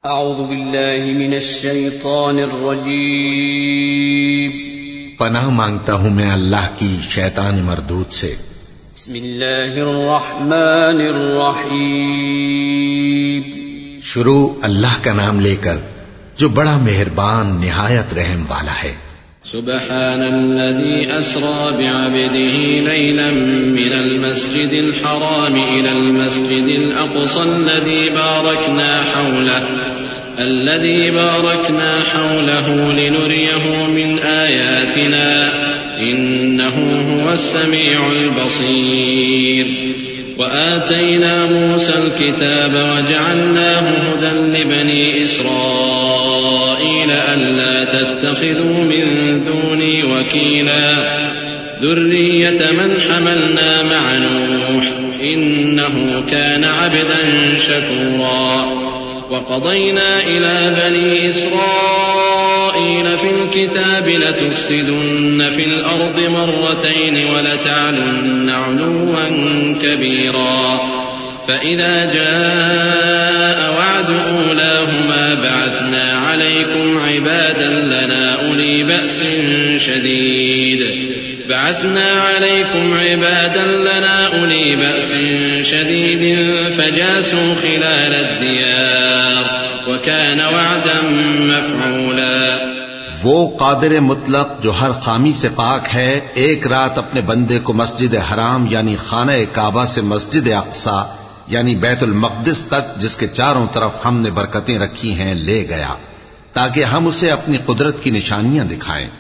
اعوذ باللہ من الشیطان الرجیم پناہ مانگتا ہوں میں اللہ کی شیطان مردود سے۔ بسم اللہ الرحمن الرحیم شروع اللہ کا نام لے کر جو بڑا مہربان نہایت رحم والا ہے۔ سبحان الذي أسرى بعبده ليلا من المسجد الحرام إلى المسجد الأقصى الذي باركنا حوله لنريه من آياتنا إنه هو السميع البصير وآتينا موسى الكتاب وجعلناه هدى لبني إسرائيل ألا تتخذوا من دوني وكيلا ذرية من حملنا مع نوح إنه كان عبدا شكورا وقضينا إلى بني إسرائيل في الكتاب لتفسدن في الأرض مرتين ولتعلن علوا كبيرا فإذا جاء وعد أولاهما بعثنا عليكم عبادا لنا أولي بأس شديد فجاسوا خلال الديار وكان وعدا مفعولا۔ وہ قادر مطلق جو ہر خامی سے پاک ہے، ایک رات اپنے بندے کو مسجد حرام یعنی خانہ کعبہ سے مسجد اقصی یعنی بیت المقدس تک، جس کے چاروں طرف ہم نے برکتیں رکھی ہیں، لے گیا تاکہ ہم اسے اپنی قدرت کی نشانیاں دکھائیں۔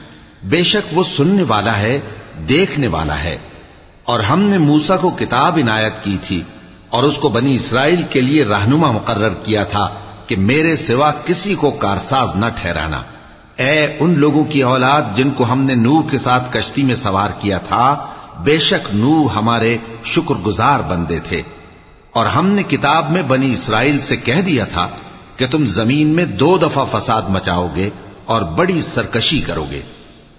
بے شک وہ سننے والا ہے، دیکھنے والا ہے۔ اور ہم نے موسیٰ کو کتاب عنایت کی تھی اور اس کو بنی اسرائیل کے لیے رہنما مقرر کیا تھا کہ میرے سوا کسی کو کارساز نہ ٹھہرانا۔ اے ان لوگوں کی اولاد جن کو ہم نے نوح کے ساتھ کشتی میں سوار کیا تھا، بے شک نوح ہمارے شکر گزار بندے تھے۔ اور ہم نے کتاب میں بنی اسرائیل سے کہہ دیا تھا کہ تم زمین میں 2 دفعہ فساد مچاؤ گے اور بڑی سرکشی کرو گے۔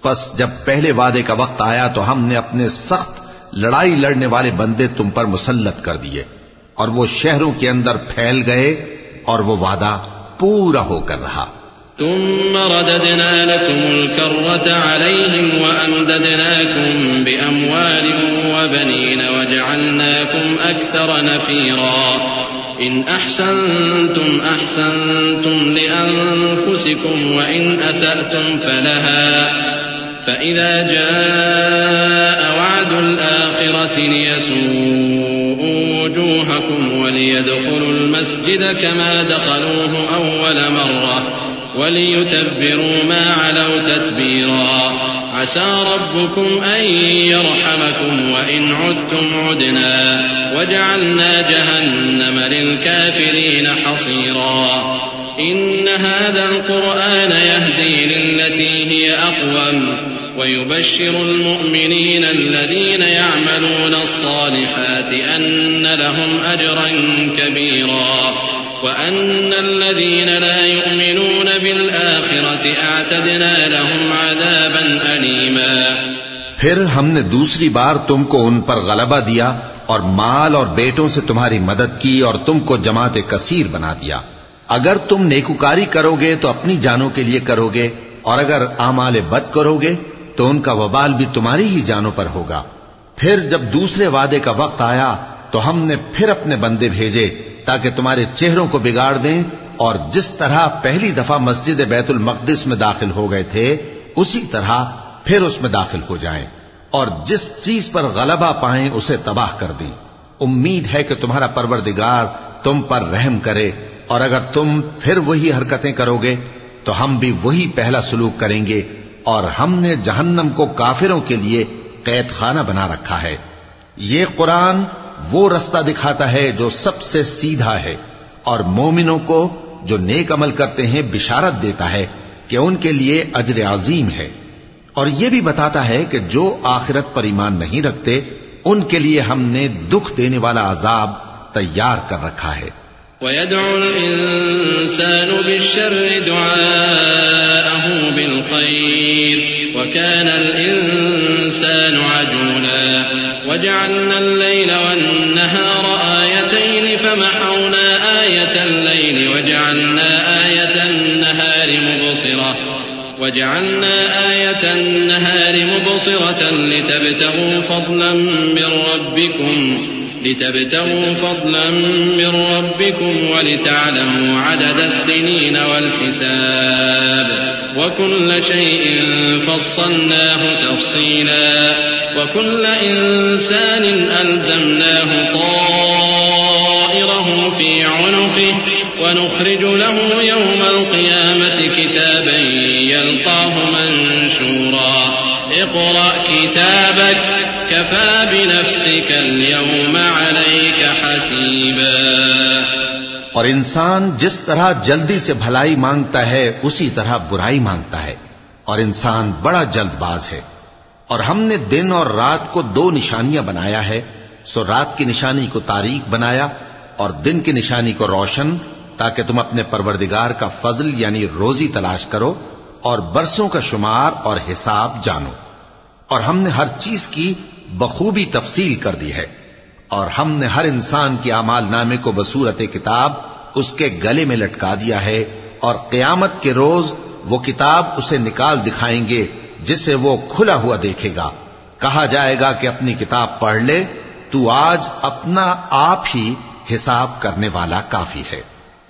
پس جب پہلے وعدے کا وقت آیا تو ہم نے اپنے سخت لڑائی لڑنے والے بندے تم پر مسلط کر دیے اور وہ شہروں کے اندر پھیل گئے اور وہ وعدہ پورا ہو کر رہا۔ ثم رددنا لكم الكرة عليهم وأمددناكم بأموال وبنين وجعلناكم أكثر نفيرا إن أحسنتم أحسنتم لأنفسكم وإن أسأتم فلها فإذا جاء وعد الآخرة ليسوءوا وجوهكم وليدخلوا المسجد كما دخلوه أول مرة وليتبروا ما علوا تتبيرا عسى ربكم أن يرحمكم وإن عدتم عدنا وجعلنا جهنم للكافرين حصيرا إن هذا القرآن يهدي للتي هي أقوم ويبشر المؤمنين الذين يعملون الصالحات أن لهم أجرا كبيرا وأن الذين لا يؤمنون بالآخرة أعتدنا لهم عذابا أليما۔ پھر ہم نے دوسری بار تم کو ان پر غلبہ دیا اور مال اور بیٹوں سے تمہاری مدد کی اور تم کو جماعت کثیر بنا دیا۔ اگر تم نیکوکاری کرو گے تو اپنی جانوں کے لیے کرو گے، اور اگر اعمال بد کرو گے تو ان کا وبال بھی تمہاری ہی جانوں پر ہوگا۔ پھر جب دوسرے وعدے کا وقت آیا تو ہم نے پھر اپنے بندے بھیجے تاکہ تمہارے چہروں کو بگاڑ دیں، اور جس طرح پہلی دفعہ مسجد بیت المقدس میں داخل ہو گئے تھے اسی طرح پھر اس میں داخل ہو جائیں، اور جس چیز پر غلبہ پائیں اسے تباہ کر دیں۔ امید ہے کہ تمہارا پروردگار تم پر رحم کرے، اور اگر تم پھر وہی حرکتیں کرو گے تو ہم بھی وہی پہلا سلوک کریں گے، اور ہم نے جہنم کو کافروں کے لیے قید خانہ بنا رکھا ہے۔ یہ قرآن وہ رستہ دکھاتا ہے جو سب سے سیدھا ہے، اور مومنوں کو جو نیک عمل کرتے ہیں بشارت دیتا ہے کہ ان کے لیے اجر عظیم ہے، اور یہ بھی بتاتا ہے کہ جو آخرت پر ایمان نہیں رکھتے ان کے لیے ہم نے دکھ دینے والا عذاب تیار کر رکھا ہے۔ وَيَدْعُ الْإِنسَانُ بِالشَّرِّ دُعَاءَهُ بِالْخَيْرِ وَكَانَ الْإِنسَانُ عَجُولًا وَجَعَلْنَا اللَّيْلَ وَالنَّهَارَ آيَتَيْنِ فمحونا آية الليل وجعلنا آية النهار مبصرة لتبتغوا فضلا من ربكم ولتعلموا عدد السنين والحساب وكل شيء فصلناه تفصيلا وكل إنسان ألزمناه طائره في عنقه ونخرج له يوم القيامة كتابا يلقاه منشورا اقرأ كتابك كفى بنفسك اليوم عليك حسيبا. اور انسان جس طرح جلدی سے بھلائی مانگتا ہے اسی طرح برائی مانگتا ہے، اور انسان بڑا جلد باز ہے. اور ہم نے دن اور رات کو دو نشانیاں بنایا ہے، سو رات کی نشانی کو تاریک بنایا اور دن کی نشانی کو روشن، تاکہ تم اپنے پروردگار کا فضل یعنی روزی تلاش کرو اور برسوں کا شمار اور حساب جانو. اور ہم نے ہر چیز کی بخوبی تفصیل کر دی ہے، اور ہم نے ہر انسان کے اعمال نامے کو بصورت کتاب اس کے گلے میں لٹکا دیا ہے، اور قیامت کے روز وہ کتاب اسے نکال دکھائیں گے جسے وہ کھلا ہوا دیکھے گا. کہا جائے گا کہ اپنی کتاب پڑھ لے، تو آج اپنا آپ ہی حساب کرنے والا کافی ہے.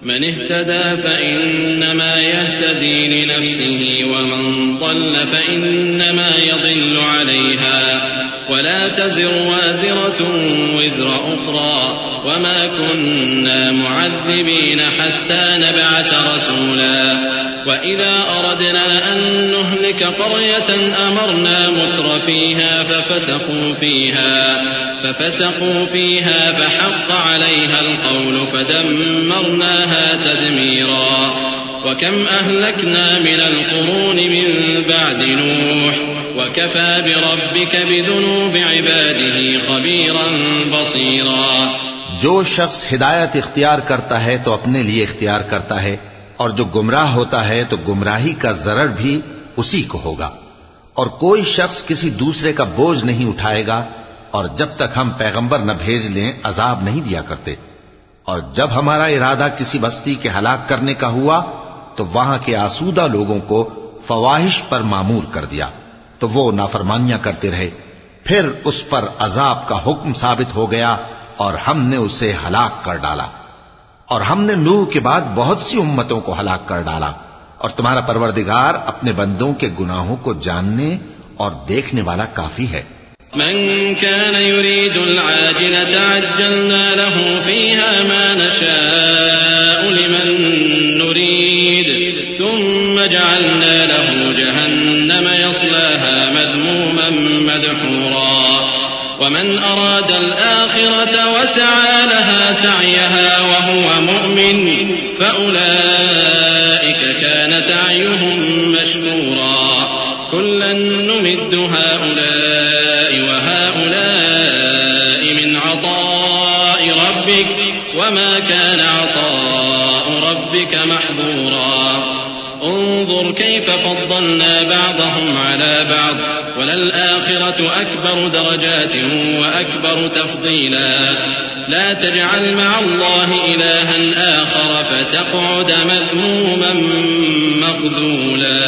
من اهتدى فإنما يهتدي لنفسه ومن ضل فإنما يضل عليها ولا تزر وازرة وزر أخرى وما كنا معذبين حتى نبعث رسولا وإذا أردنا أن نهلك قرية أمرنا متر فيها ففسقوا فيها فحق عليها القول فدمرناها تدميرا. وكم أهلكنا من القرون من بعد نوح وكفى بربك بذنوب عباده خبيرا بصيرا. جو شخص ہدایت اختیار کرتا ہے تو اپنے لیے اختیار کرتا ہے، اور جو گمراہ ہوتا ہے تو گمراہی کا ضرر بھی اسی کو ہوگا. اور کوئی شخص کسی دوسرے کا بوجھ نہیں اٹھائے گا، اور جب تک ہم پیغمبر نہ بھیج لیں عذاب نہیں دیا کرتے. اور جب ہمارا ارادہ کسی بستی کے ہلاک کرنے کا ہوا تو وہاں کے آسودہ لوگوں کو فواحش پر مامور کر دیا، تو وہ نافرمانیاں کرتے رہے. پھر اس پر عذاب کا حکم ثابت ہو گیا اور ہم نے اسے ہلاک کر ڈالا. اور ہم نے نوح کے بعد بہت سی امتوں کو ہلاک کر ڈالا. اور تمہارا پروردگار اپنے بندوں کے گناہوں کو جاننے اور دیکھنے والا کافی ہے. من كان يريد العاجلة عجلنا له فيها ما نشاء لمن نريد ثم جعلنا له جهنم يصلاها مذموما مدحورا. ومن أراد الآخرة وسعى لها سعيها وهو مؤمن فأولئك كان سعيهم مشكورا. كلا نمد هؤلاء وهؤلاء من عطاء ربك وما كان عطاء ربك محظورا. انظر كيف فضلنا بعضهم على بعض وللآخرة أكبر درجات وأكبر تفضيلا. لا تجعل مع الله إلها آخر فتقعد مذموما مخذولا.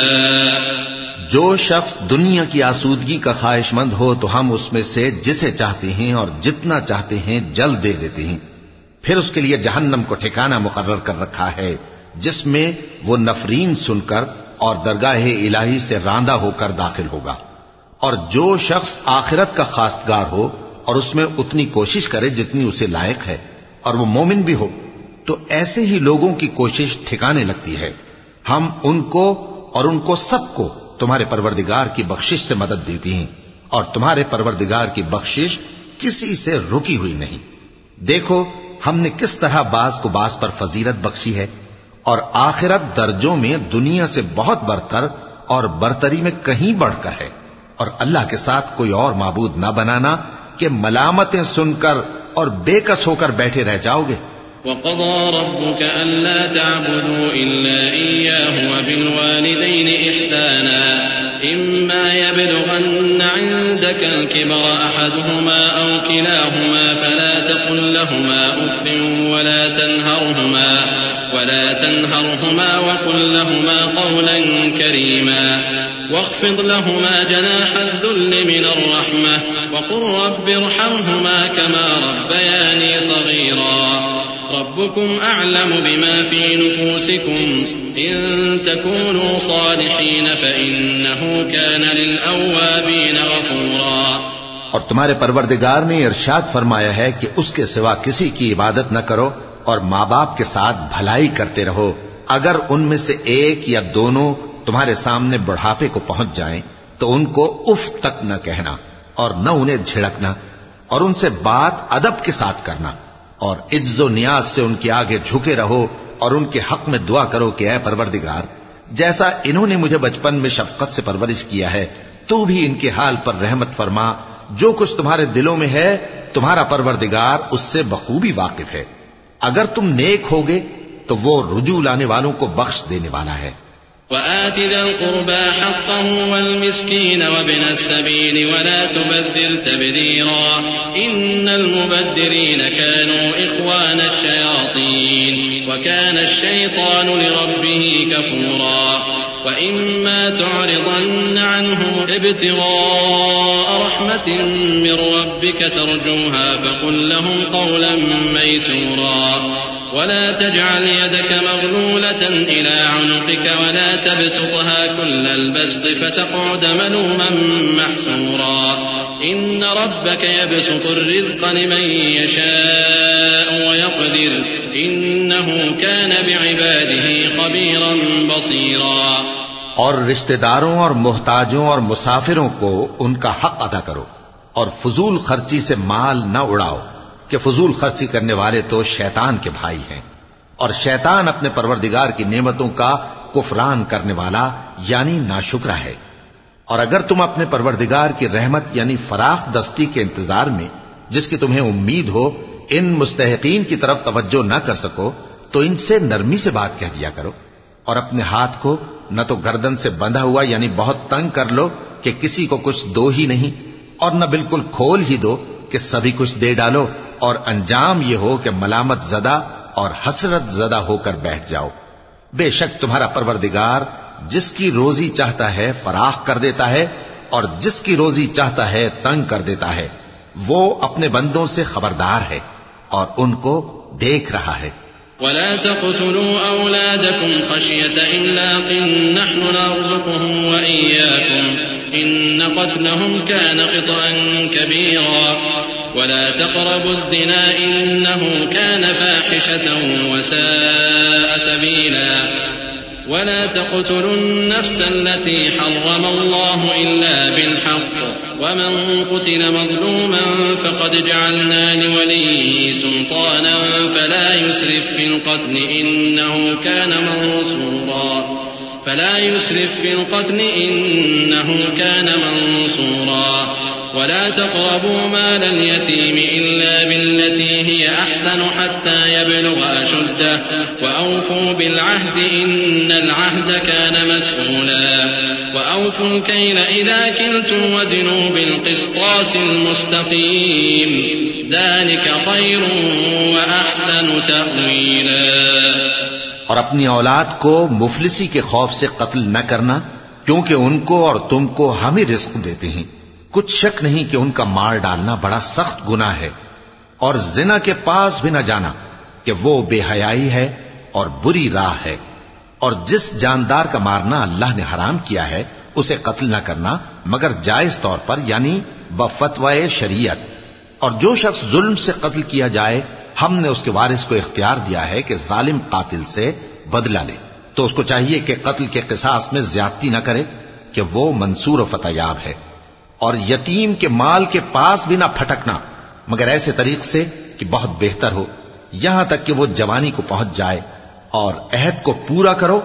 جو شخص دنیا کی آسودگی کا خواہش مند ہو تو ہم اس میں سے جسے چاہتے ہیں اور جتنا چاہتے ہیں جلد دے دیتے ہیں. پھر اس کے لیے جہنم کو ٹھکانہ مقرر کر رکھا ہے جس میں وہ نفرین سن کر اور درگاہ الہی سے راندہ ہو کر داخل ہوگا. اور جو شخص آخرت کا خواستگار ہو اور اس میں اتنی کوشش کرے جتنی اسے لائق ہے اور وہ مومن بھی ہو تو ایسے ہی لوگوں کی کوشش ٹھکانے لگتی ہے. ہم ان کو اور ان کو سب کو تمہارے پروردگار کی بخشش سے مدد دیتی ہیں، اور تمہارے پروردگار کی بخشش کسی سے رکی ہوئی نہیں. دیکھو ہم نے کس طرح باز کو باز پر فضیلت بخشی ہے، اور آخرت درجوں میں دنیا سے بہت برتر اور برتری میں کہیں بڑھ کر ہے. اور اللہ کے ساتھ کوئی اور معبود نہ بنانا کہ ملامتیں سن کر اور بے کس ہو کر بیٹھے رہ جاؤ گے. وَقَضَى رَبُّكَ أَلَّا تَعْبُدُوا إِلَّا إِيَّاهُ وَبِالْوَالِدَيْنِ إِحْسَانًا إما يبلغن عندك الكبر أحدهما أو كلاهما فلا تقل لهما أف ولا تنهرهما وقل لهما قولا كريما واخفض لهما جناح الذل من الرحمة وقل رب ارحمهما كما ربياني صغيرا ربكم أعلم بما في نفوسكم إن تكونوا صالحين فإنه كان للأوابين غفورا. اور تمہارے پروردگار نے ارشاد فرمایا ہے کہ اس کے سوا کسی کی عبادت نہ کرو اور ماں باپ کے ساتھ بھلائی کرتے رہو. اگر ان میں سے ایک یا دونوں تمہارے سامنے بڑھاپے کو پہنچ جائیں تو ان کو اف تک نہ کہنا اور نہ انہیں جھڑکنا اور ان سے بات ادب کے ساتھ کرنا اور عجز و نیاز سے ان کے آگے جھکے رہو اور ان کے حق میں دعا کرو کہ اے پروردگار جیسا انہوں نے مجھے بچپن میں شفقت سے پرورش کیا ہے تو بھی ان کے حال پر رحمت فرما. جو کچھ تمہارے دلوں میں ہے تمہارا پروردگار اس سے بخوبی واقف ہے. اگر تم نیک ہوگے تو وہ رجوع لانے والوں کو بخش دینے والا ہے. وآت ذا القربى حقه والمسكين وابن السبيل ولا تبذر تبذيرا إن المبذرين كانوا إخوان الشياطين وكان الشيطان لربه كفورا. وإما تعرضن عنهم ابتغاء رحمة من ربك ترجوها فقل لهم قولا ميسورا ولا تجعل يدك مغلولة إلى عنقك ولا تبسطها كل البسط فتقعد ملوما محسورا. إن ربك يبسط الرزق لمن يشاء ويقدر إنه كان بعباده خبيرا بصيرا. اور رشتہ داروں اور محتاجوں اور مسافروں کو ان کا حق ادا کرو اور فضول خرچی سے مال نہ اڑاؤ کہ فضول خرچی کرنے والے تو شیطان کے بھائی ہیں اور شیطان اپنے پروردگار کی نعمتوں کا کفران کرنے والا یعنی ناشکرا ہے. اور اگر تم اپنے پروردگار کی رحمت یعنی فراخ دستی کے انتظار میں جس کی تمہیں امید ہو ان مستحقین کی طرف توجہ نہ کر سکو تو ان سے نرمی سے بات کہہ دیا کرو اور اپنے ہاتھ کو نہ تو گردن سے بندھا ہوا یعنی بہت تنگ کر لو کہ کسی کو کچھ دو ہی نہیں اور نہ بالکل کھول ہی دو کہ سبھی کچھ دے ڈالو اور انجام یہ ہو کہ ملامت زدہ اور حسرت زدہ ہو کر بیٹھ جاؤ. بے شک تمہارا پروردگار جس کی روزی چاہتا ہے فراخ کر دیتا ہے اور جس کی روزی چاہتا ہے تنگ کر دیتا ہے. وہ اپنے بندوں سے خبردار ہے اور ان کو دیکھ رہا ہے. ولا تقتلوا أولادكم خشية إملاق نحن نرزقهم وإياكم إن قتلهم كان خطأ كبيرا ولا تقربوا الزنا إنه كان فاحشة وساء سبيلا ولا تقتلوا النفس التي حرم الله إلا بالحق ومن قتل مظلوما فقد جعلنا لوليه سلطانا فلا يسرف في القتل إنه كان منصورا ولا تقربوا مال اليتيم إلا بالتي هي أحسن حتى يبلغ أشده وأوفوا بالعهد إن العهد كان مسؤولا وأوفوا الكيل إذا كلتم وزنوا بالقسطاس المستقيم ذلك خير وأحسن تأويلا. اور اپنی اولاد کو مفلسی کے خوف سے قتل نہ کرنا کیونکہ ان کو اور تم کو ہم ہی رزق دیتے ہیں. کچھ شک نہیں کہ ان کا مار ڈالنا بڑا سخت گناہ ہے اور زنا کے پاس بھی نہ جانا کہ وہ بے حیائی ہے اور بری راہ ہے. اور جس جاندار کا مارنا اللہ نے حرام کیا ہے اسے قتل نہ کرنا مگر جائز طور پر یعنی بفتوائے شریعت. اور جو شخص ظلم سے قتل کیا جائے ہم نے اس کے وارث کو اختیار دیا ہے کہ ظالم قاتل سے بدلہ لے تو اس کو چاہیے کہ قتل کے قصاص میں زیادتی نہ کرے کہ وہ منصور و فتح یاب ہے. اور یتیم کے مال کے پاس بھی نہ پھٹکنا مگر ایسے طریق سے کہ بہت بہتر ہو یہاں تک کہ وہ جوانی کو پہنچ جائے. اور عہد کو پورا کرو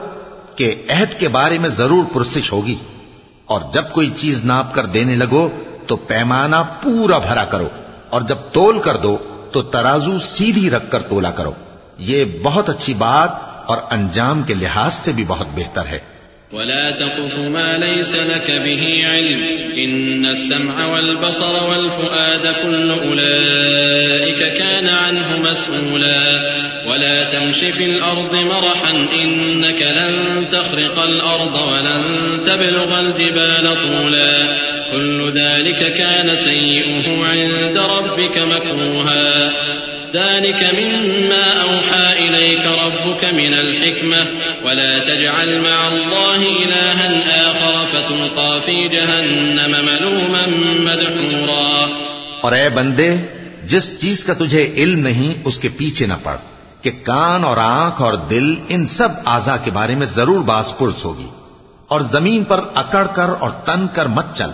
کہ عہد کے بارے میں ضرور پرسش ہوگی. اور جب کوئی چیز ناپ کر دینے لگو تو پیمانہ پورا بھرا کرو اور جب تول کر دو تو ترازو سیدھی رکھ کر تولا کرو. یہ بہت اچھی بات اور انجام کے لحاظ سے بھی بہت بہتر ہے. ولا تقف ما ليس لك به علم إن السمع والبصر والفؤاد كل أولئك كان عنه مسؤولا ولا تمش في الأرض مرحا إنك لن تخرق الأرض ولن تبلغ الجبال طولا كل ذلك كان سيئه عند ربك مكروها ذلك مما أوحى إليك ربك من الحكمة ولا تجعل مع الله إلها آخر فتلقى في جهنم ملوما مدحورا۔ اور اے بندے، جس چیز کا تجھے علم نہیں اس کے پیچھے نہ پڑ کہ کان اور آنکھ اور دل ان سب اعضاء کے بارے میں ضرور باز پرس ہوگی، اور زمین پر اکڑ کر اور تن کر مت چل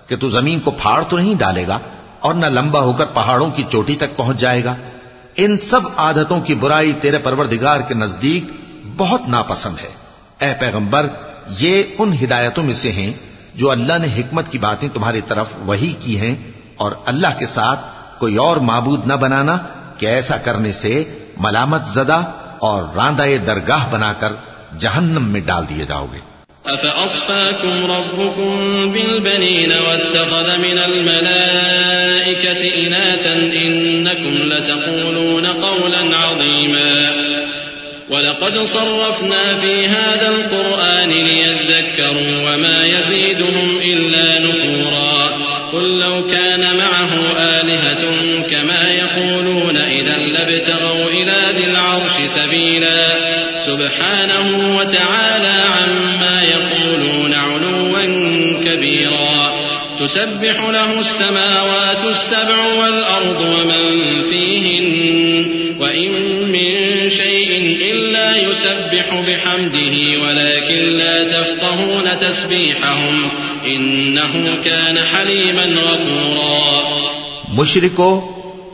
کہ تو زمین کو پھاڑ تو نہیں ڈالے گا اور نہ لمبا ہو کر پہاڑوں کی چوٹی تک پہنچ جائے گا۔ ان سب عادتوں کی برائی تیرے پروردگار کے نزدیک بہت ناپسند ہے۔ اے پیغمبر، یہ ان ہدایتوں میں سے ہیں جو اللہ نے حکمت کی باتیں تمہاری طرف وحی کی ہیں، اور اللہ کے ساتھ کوئی اور معبود نہ بنانا کہ ایسا کرنے سے ملامت زدہ اور راندہ درگاہ بنا کر جہنم میں ڈال دیے جاؤ گے۔ أفأصفاكم ربكم بالبنين واتخذ من الملائكة إناثا إنكم لتقولون قولا عظيما ولقد صرفنا في هذا القرآن ليذكروا وما يزيدهم إلا نفورا قل لو كان معه آلهة كما يقولون إذا لابتغوا إلى ذي العرش سبيلا سبحانه وتعالى عما يقولون علوا كبيرا تسبح له السماوات السبع والأرض ومن فيهن وإن من شيء إلا يسبح بحمده ولكن لا تفقهون تسبيحهم إنه كان حليما غفورا۔ مشرکو،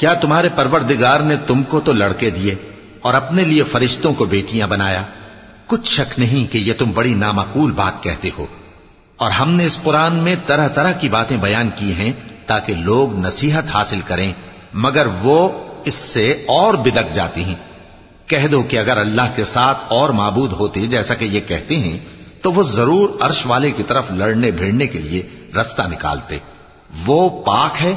کیا تمہارے پروردگار نے تم کو تو لڑکے دیے اور اپنے لیے فرشتوں کو بیٹیاں بنایا؟ کچھ شک نہیں کہ یہ تم بڑی نامعقول بات کہتے ہو، اور ہم نے اس قرآن میں طرح طرح کی باتیں بیان کی ہیں تاکہ لوگ نصیحت حاصل کریں، مگر وہ اس سے اور بدک جاتی ہیں۔ کہہ دو کہ اگر اللہ کے ساتھ اور معبود ہوتے جیسا کہ یہ کہتے ہیں تو وہ ضرور عرش والے کی طرف لڑنے بھیڑنے کے لیے رستہ نکالتے۔ وہ پاک ہے،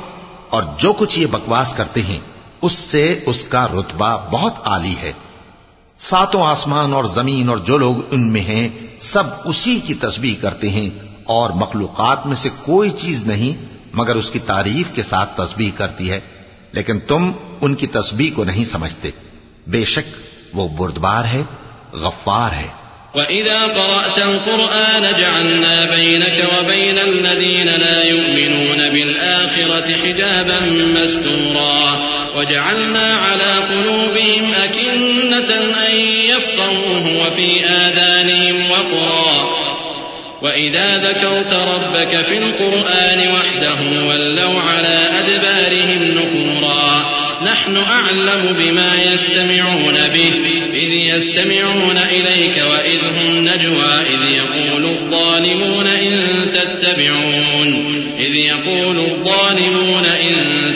اور جو کچھ یہ بکواس کرتے ہیں اس سے اس کا رتبہ بہت عالی ہے۔ ساتوں آسمان اور زمین اور جو لوگ ان میں ہیں سب اسی کی تسبیح کرتے ہیں، اور مخلوقات میں سے کوئی چیز نہیں مگر اس کی تعریف کے ساتھ تسبیح کرتی ہے، لیکن تم ان کی تسبیح کو نہیں سمجھتے۔ بے شک وہ بردبار ہے، غفار ہے۔ وَإِذَا قَرَأْتَ الْقُرْآنَ جَعَلْنَا بَيْنَكَ وَبَيْنَ الَّذِينَ لَا يُؤْمِنُونَ بِالْآخِرَةِ حِجَابًا مَسْتُورًا وَجَعَلْنَا عَلَى قُلُوبِهِمْ أَكِنَّةً أَن يَفْقَهُوهُ وَفِي آذَانِهِمْ وَقْرًا وَإِذَا ذَكَرْتَ رَبَّكَ فِي الْقُرْآنِ وَحْدَهُ وَلَّوْا عَلَى أَدْبَارِهِمْ نُفُورًا نحن أعلم بما يستمعون به إذ يستمعون إليك وإذ هم نجوى إذ يقول الظالمون إن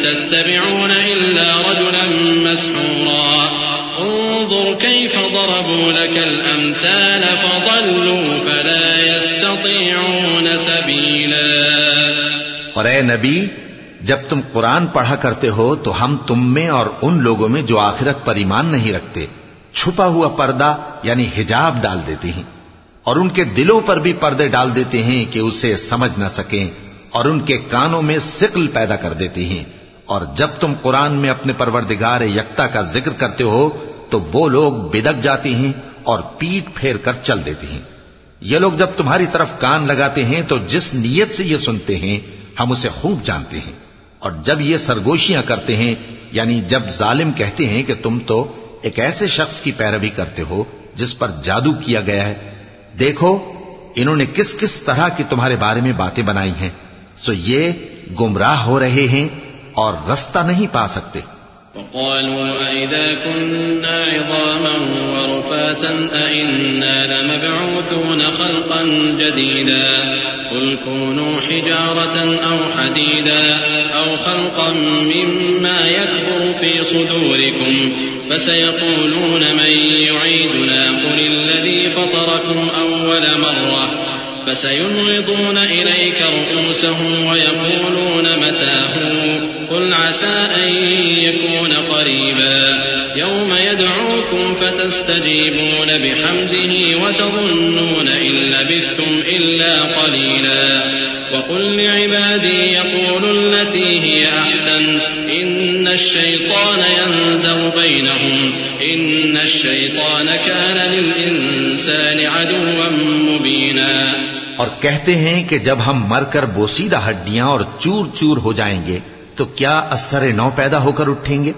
تتبعون إلا رجلا مسحورا انظر كيف ضربوا لك الأمثال فضلوا فلا يستطيعون سبيلا۔ اور اے نبی، جب تم قرآن پڑھا کرتے ہو تو ہم تم میں اور ان لوگوں میں جو آخرت پر ایمان نہیں رکھتے چھپا ہوا پردہ یعنی حجاب ڈال دیتے ہیں، اور ان کے دلوں پر بھی پردے ڈال دیتے ہیں کہ اسے سمجھ نہ سکیں، اور ان کے کانوں میں ثقل پیدا کر دیتے ہیں۔ اور جب تم قرآن میں اپنے پروردگار یکتا کا ذکر کرتے ہو تو وہ لوگ بدک جاتے ہیں اور پیٹ پھیر کر چل دیتے ہیں۔ یہ لوگ جب تمہاری طرف کان لگاتے ہیں تو جس نیت سے یہ سنتے ہیں ہم اسے خوب جانتے ہیں، اور جب یہ سرگوشیاں کرتے ہیں یعنی جب ظالم کہتے ہیں کہ تم تو ایک ایسے شخص کی پیروی کرتے ہو جس پر جادو کیا گیا ہے، دیکھو انہوں نے کس کس طرح کی تمہارے بارے میں باتیں بنائی ہیں، سو یہ گمراہ ہو رہے ہیں اور رستہ نہیں پا سکتے۔ وقالوا أَإِذَا كُنَّا عِظَامًا وَرُفَاتًا أَإِنَّا لَمَبْعُوثُونَ يبعثون خلقا جديدا قل كونوا حجارة أو حديدا أو خلقا مما يكبر في صدوركم فسيقولون من يعيدنا قل الذي فطركم أول مرة فسينغضون إليك رؤوسهم ويقولون متى هو قل عسى أن يكون قريبا يوم يدعوكم فتستجيبون بحمده وتظنون إن لبثتم إلا قليلا وقل لعبادي يقولوا التي هي أحسن إن الشيطان ينزغ بينهم إن الشيطان كان للإنسان عدوا مبينا اور کہتے ہیں کہ جب ہم مر کر بوسیدہ ہڈیاں اور چور چور ہو جائیں گے تو کیا اثر نو پیدا ہو کر اٹھیں گے؟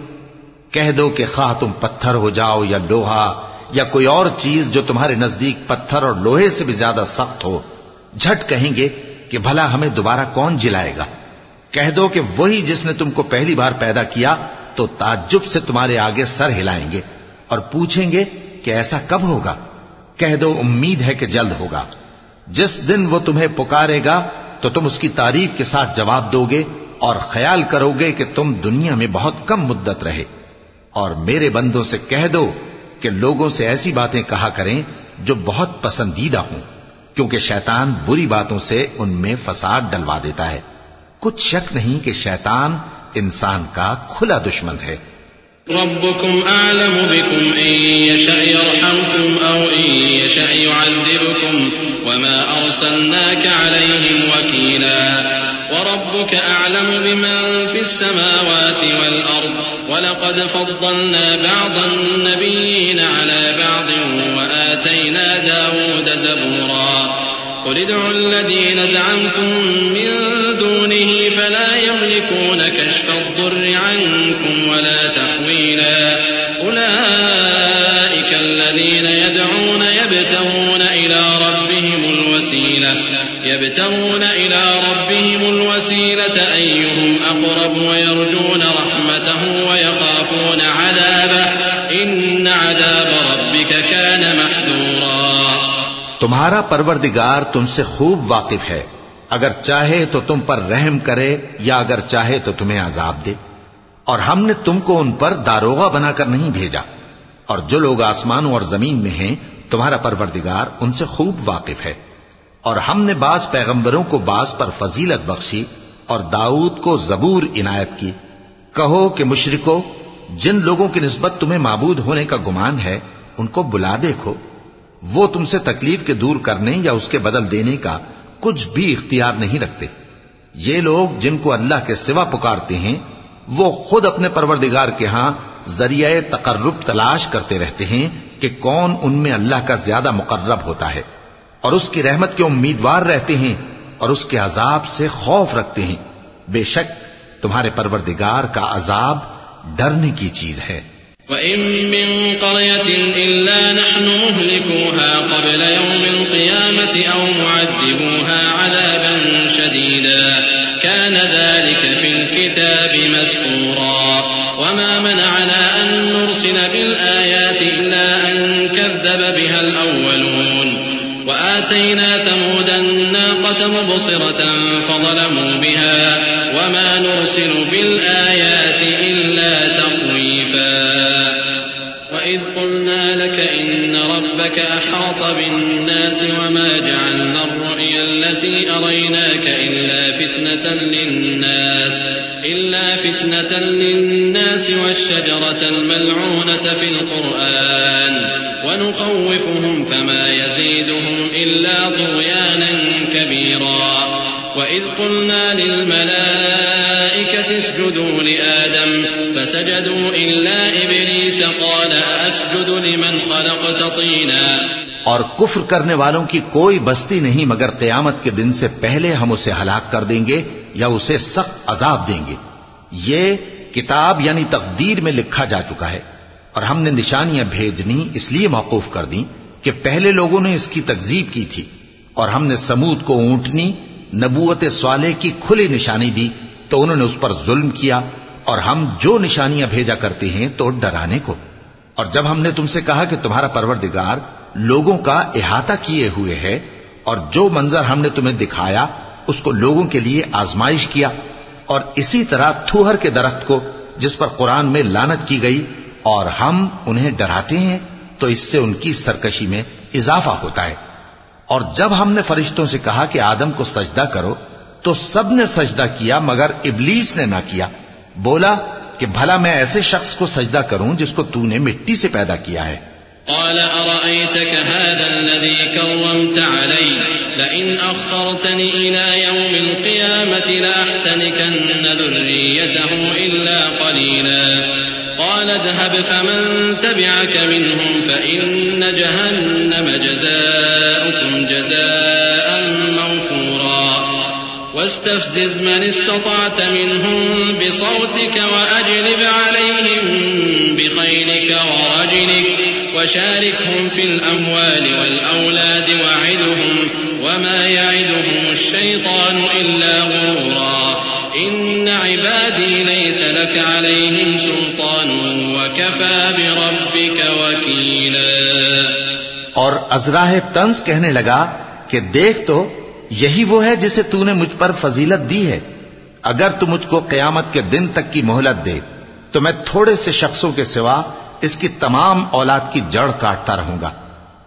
کہہ دو کہ خواہ تم پتھر ہو جاؤ یا لوہا یا کوئی اور چیز جو تمہارے نزدیک پتھر اور لوہے سے بھی زیادہ سخت ہو، جھٹ کہیں گے کہ بھلا ہمیں دوبارہ کون جلائے گا؟ کہہ دو کہ وہی جس نے تم کو پہلی بار پیدا کیا تو تعجب سے تمہارے آگے سر ہلائیں گے اور پوچھیں گے کہ ایسا کب ہوگا؟ کہہ دو امید ہے کہ جلد ہوگا۔ جس دن وہ تمہیں پکارے گا تو تم اس کی تعریف کے ساتھ جواب دو گے اور خیال کرو گے کہ تم دنیا میں بہت کم مدت رہے۔ اور میرے بندوں سے کہہ دو کہ لوگوں سے ایسی باتیں کہا کریں جو بہت پسندیدہ ہوں، کیونکہ شیطان بری باتوں سے ان میں فساد ڈلوا دیتا ہے۔ کچھ شک نہیں کہ شیطان انسان کا کھلا دشمن ہے۔ ربكم أعلم بكم إن يشأ يرحمكم أو إن يشأ يعذبكم وما أرسلناك عليهم وكيلا وربك أعلم بمن في السماوات والأرض ولقد فضلنا بعض النبيين على بعض وآتينا داود زبورا قل ادعوا الذين زعمتم من دونه فلا يملكون كشف الضر عنكم ولا تحويلا أولئك الذين يدعون يبتغون إلى ربهم الوسيلة أيهم أقرب ويرجون رحمته ويخافون عذابه إن عذاب ربك كان محذورا۔ تمہارا پروردگار تم سے خوب واقف ہے، اگر چاہے تو تم پر رحم کرے یا اگر چاہے تو تمہیں عذاب دے، اور ہم نے تم کو ان پر داروغہ بنا کر نہیں بھیجا، اور جو لوگ آسمانوں اور زمین میں ہیں تمہارا پروردگار ان سے خوب واقف ہے۔ اور ہم نے بعض پیغمبروں کو بعض پر فضیلت بخشی اور داؤد کو زبور عنایت کی۔ کہو کہ مشرکو، جن لوگوں کی نسبت تمہیں معبود ہونے کا گمان ہے ان کو بلا دیکھو، وہ تم سے تکلیف کے دور کرنے یا اس کے بدل دینے کا کچھ بھی اختیار نہیں رکھتے۔ یہ لوگ جن کو اللہ کے سوا پکارتے ہیں وہ خود اپنے پروردگار کے ہاں ذریعہ تقرب تلاش کرتے رہتے ہیں کہ کون ان میں اللہ کا زیادہ مقرب ہوتا ہے، اور اس کی رحمت کے امیدوار رہتے ہیں اور اس کے عذاب سے خوف رکھتے ہیں۔ بے شک تمہارے پروردگار کا عذاب ڈرنے کی چیز ہے۔ وَإِن مِّن قَرْيَةٍ إِلَّا نَحْنُ مُهْلِكُوهَا قَبْلَ يَوْمِ الْقِيَامَةِ أَوْ مُعَذِّبُوهَا عَذَابًا شَدِيدًا كَانَ ذَلِكَ فِي الْكِتَابِ مَسْطُورًا وَمَا مَنَعَنَا أَن نُّرْسِلَ بِالْآيَاتِ إِلَّا أَن كَذَّبَ بِهَا الْأَوَّلُونَ وآتينا ثمود الناقة مبصرة فظلموا بها وما نرسل بالآيات إلا تخويفا وإذ قلنا لك إن ربك أحاط بالناس وما جعلنا الرؤيا التي أريناك إلا فتنة للناس والشجرة الملعونة في القرآن ونخوفهم فما يزيدهم إلا طغيانا كبيرا وإذ قلنا للملائكة اسجدوا لآدم فسجدوا إلا إبليس قال أسجد لمن خلقت طينا۔ اور کفر کرنے والوں کی کوئی بستی نہیں مگر قیامت کے دن سے پہلے ہم اسے ہلاک کر دیں گے یا اسے سخت عذاب دیں گے۔ یہ کتاب یعنی تقدیر میں لکھا جا چکا ہے، اور ہم نے نشانیاں بھیجنی اس لیے موقوف کر دیں کہ پہلے لوگوں نے اس کی تکذیب کی تھی، اور ہم نے سمود کو اونٹنی نبوت صالح کی کھلی نشانی دی تو انہوں نے اس پر ظلم کیا، اور ہم جو نشانیاں بھیجا کرتے ہیں تو ڈرانے کو۔ اور جب ہم نے تم سے کہا کہ تمہارا پروردگار لوگوں کا احاطہ کیے ہوئے ہے، اور جو منظر ہم نے تمہیں دکھایا اس کو لوگوں کے لیے آزمائش کیا، اور اسی طرح تھوہر کے درخت کو جس پر قرآن میں لعنت کی گئی، اور ہم انہیں ڈراتے ہیں تو اس سے ان کی سرکشی میں اضافہ ہوتا ہے۔ اور جب ہم نے فرشتوں سے کہا کہ آدم کو سجدہ کرو تو سب نے سجدہ کیا مگر ابلیس نے نہ کیا، بولا کہ بھلا میں ایسے شخص کو سجدہ کروں جس کو تو نے مٹی سے پیدا کیا ہے۔ قال أرأيتك هذا الذي كرمت علي لئن أخرتني إلى يوم القيامة لأحتنكن ذريته إلا قليلا قال اذهب فمن تبعك منهم فإن جهنم جزاؤكم جزاء موفورا واستفزز من استطعت منهم بصوتك وأجلب عليهم بخيلك ورجلك وشاركهم في الأموال والأولاد وعدهم وما يعدهم الشيطان إلا غرورا إن عبادي ليس لك عليهم سلطان وكفى بربك وكيلا۔ اور ازراہ طنز کہنے لگا کہ دیکھ تو یہی وہ ہے جسے تو نے مجھ پر فضیلت دی ہے، اگر تو مجھ کو قیامت کے دن تک کی مہلت دے تو میں تھوڑے سے شخصوں کے سوا اس کی تمام اولاد کی جڑ کاٹتا رہوں گا۔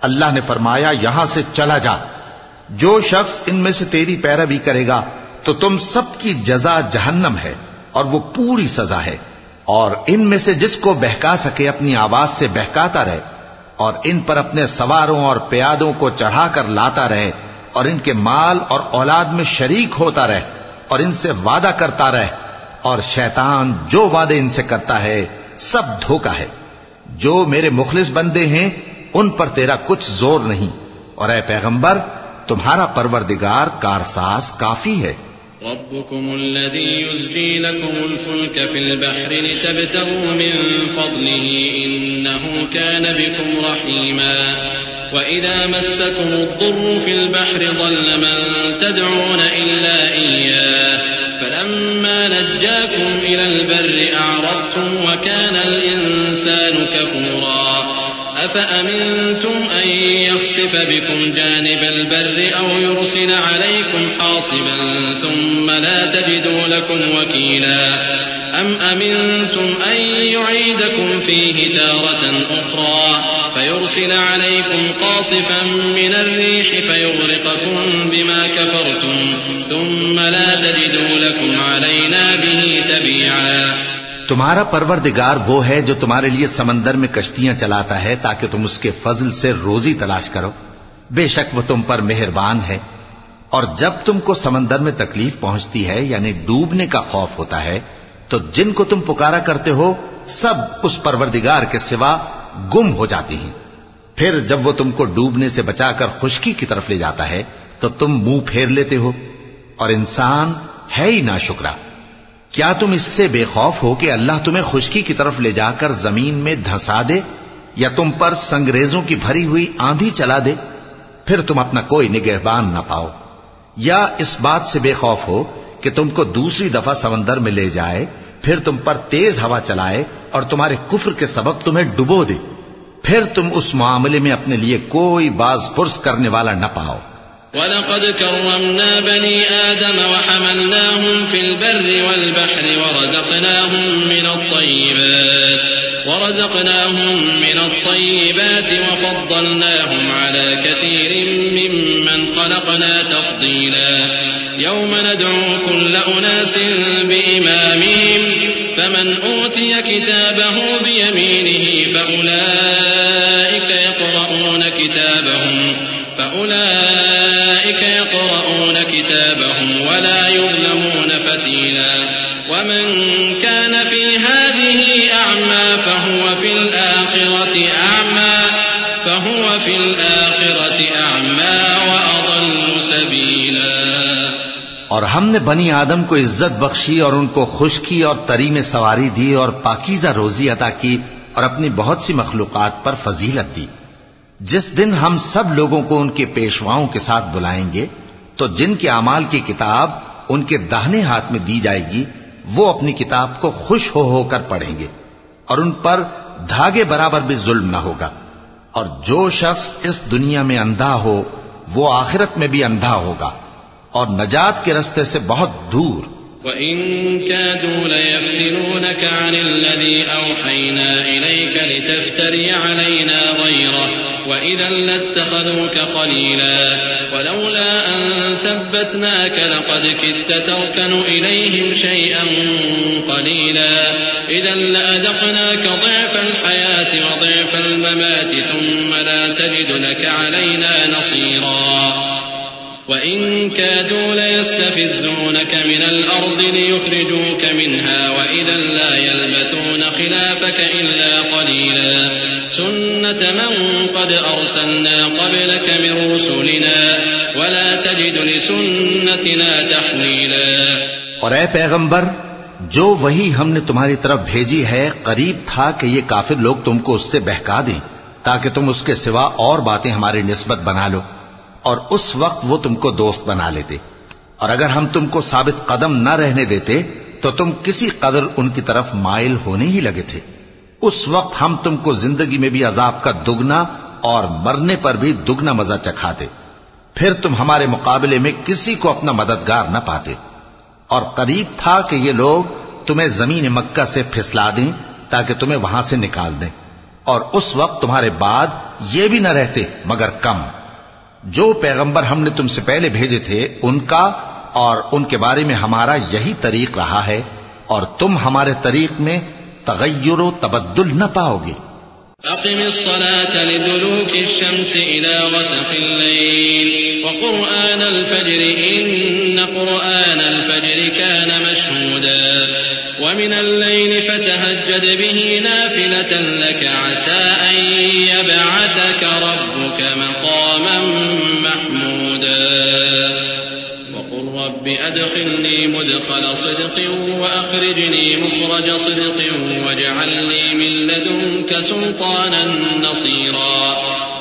اللہ نے فرمایا یہاں سے چلا جا، جو شخص ان میں سے تیری پیروی کرے گا تو تم سب کی جزا جہنم ہے اور وہ پوری سزا ہے، اور ان میں سے جس کو بہکا سکے اپنی آواز سے بہکاتا رہے، اور ان پر اپنے سواروں اور پیادوں کو چڑھا کر لاتا رہے، اور ان کے مال اور اولاد میں شریک ہوتا رہے، اور ان سے وعدہ کرتا رہے، اور شیطان جو وعدے ان سے کرتا ہے سب دھوکہ ہے۔ جو میرے مخلص بندے ہیں ان پر تیرا کچھ زور نہیں، اور اے پیغمبر تمہارا پروردگار کارساز کافی ہے۔ ربكم الذي يزجي لكم الفلك في البحر لتبتغوا من فضله إنه كان بكم رحيما وإذا مسكم الضر في البحر ضل من تدعون إلا إياه فلما نجاكم إلى البر أعرضتم وكان الإنسان كفورا أفأمنتم أن يخسف بكم جانب البر أو يرسل عليكم حاصبا ثم لا تجدوا لكم وكيلا أم أمنتم أن يعيدكم فيه تارة أخرى فيرسل عليكم قاصفا من الريح فيغرقكم بما كفرتم ثم لا تجدوا لكم علينا به تبيعا۔ تمہارا پروردگار وہ ہے جو تمہارے لیے سمندر میں کشتیاں چلاتا ہے تاکہ تم اس کے فضل سے روزی تلاش کرو، بے شک وہ تم پر مہربان ہے۔ اور جب تم کو سمندر میں تکلیف پہنچتی ہے یعنی ڈوبنے کا خوف ہوتا ہے تو جن کو تم پکارا کرتے ہو سب اس پروردگار کے سوا گم ہو جاتی ہیں، پھر جب وہ تم کو ڈوبنے سے بچا کر خشکی کی طرف لے جاتا ہے تو تم منہ پھیر لیتے ہو، اور انسان ہے ہی ناشکرا۔ کیا تم اس سے بے خوف ہو کہ اللہ تمہیں خشکی کی طرف لے جا کر زمین میں دھنسا دے یا تم پر سنگریزوں کی بھری ہوئی آندھی چلا دے، پھر تم اپنا کوئی نگہبان نہ پاؤ؟ یا اس بات سے بے خوف ہو کہ تم کو دوسری دفعہ سمندر میں لے جائے، پھر تم پر تیز ہوا چلائے اور تمہارے کفر کے سبب تمہیں ڈبو دے، پھر تم اس معاملے میں اپنے لیے کوئی باز پرس کرنے والا نہ پاؤ۔ وَلَقَدْ كَرَّمْنَا بَنِي آدَمَ وَحَمَلْنَاهُمْ فِي الْبَرِّ وَالْبَحْرِ ورزقناهم من الطيبات وفضلناهم على كثير ممن خلقنا تفضيلا يوم ندعو كل أناس بإمامهم فمن أوتي كتابه بيمينه فأولئك يقرؤون كتابهم ولا يظلمون فتيلا ومن كان في هذه أعمى فهو في الآخرة أعمى وأضل سبيلا۔ اور ہم نے بنی آدم کو عزت بخشی اور ان کو خشکی اور تری میں سواری دی اور پاکیزہ روزی عطا کی اور اپنی بہت سی مخلوقات پر فضیلت دی۔ جس دن ہم سب لوگوں کو ان کے پیشواؤں کے ساتھ بلائیں گے تو جن کے اعمال کی کتاب ان کے داہنے ہاتھ میں دی جائے گی وہ اپنی کتاب کو خوش ہو کر پڑھیں گے اور ان پر دھاگے برابر بھی ظلم نہ ہوگا، اور جو شخص اس دنیا میں اندھا ہو وہ آخرت میں بھی اندھا ہوگا اور نجات کے رستے سے بہت دور. وَإِن كَادُوا لَيَفْتِنُونَكَ عَنِ الَّذِي أَوْحَيْنَا إِلَيْكَ لِتَفْتَرِيَ عَلَيْنَا غَيْرَهُ وَإِذًا لَاتَّخَذُوكَ خَلِيلًا وَلَوْلَا أَن ثَبَّتْنَاكَ لَقَدْ كِدتَّ تَرْكَنُ إِلَيْهِمْ شَيْئًا قَلِيلًا إِذًا لَأَذَقْنَاكَ ضِعْفَ الْحَيَاةِ وَضِعْفَ الْمَمَاتِ ثُمَّ لا تجد لك علينا نصيرا وَإِن كَادُوا لَيَسْتَفِزُّونَكَ مِنَ الْأَرْضِ لِيُخْرِجُوكَ مِنْهَا وَإِذًا لَا يَلْبَثُونَ خِلَافَكَ إِلَّا قَلِيلًا سُنَّةَ مَن قَدْ أَرْسَلْنَا قَبْلَكَ مِن رُّسُلِنَا وَلَا تَجِدُ لِسُنَّتِنَا تَحْوِيلًا. اور اے پیغمبر، جو وہی ہم نے تمہاری طرف بھیجی ہے قریب تھا کہ یہ کافر لوگ تم کو اس سے بہکا دیں تاکہ تم اس کے سوا اور باتیں ہماری نسبت بنا لو، اور اس وقت وہ تم کو دوست بنا لیتے. اور اگر ہم تم کو ثابت قدم نہ رہنے دیتے تو تم کسی قدر ان کی طرف مائل ہونے ہی لگے تھے. اس وقت ہم تم کو زندگی میں بھی عذاب کا دگنا اور مرنے پر بھی دگنا مزہ چکھاتے، پھر تم ہمارے مقابلے میں کسی کو اپنا مددگار نہ پاتے. اور قریب تھا کہ یہ لوگ تمہیں زمین مکہ سے پھسلا دیں تاکہ تمہیں وہاں سے نکال دیں، اور اس وقت تمہارے بعد یہ بھی نہ رہتے مگر کم. جو پیغمبر ہم نے تم سے پہلے بھیجے تھے ان کا اور ان کے بارے میں ہمارا یہی طریق رہا ہے، اور تم ہمارے طریق میں تغیر و تبدل نہ پاؤ گے. أقم الصلاة لدلوك الشمس إلى غسق الليل وقرآن الفجر إن قرآن الفجر كان مشهودا ومن الليل فتهجد به نافلة لك عسى أن يبعثك ربك مقاما محمودا وقل رب أدخلني مدخل صدق وأخرجني مخرج صدق واجعل لي من لدنك سلطانا نصيرا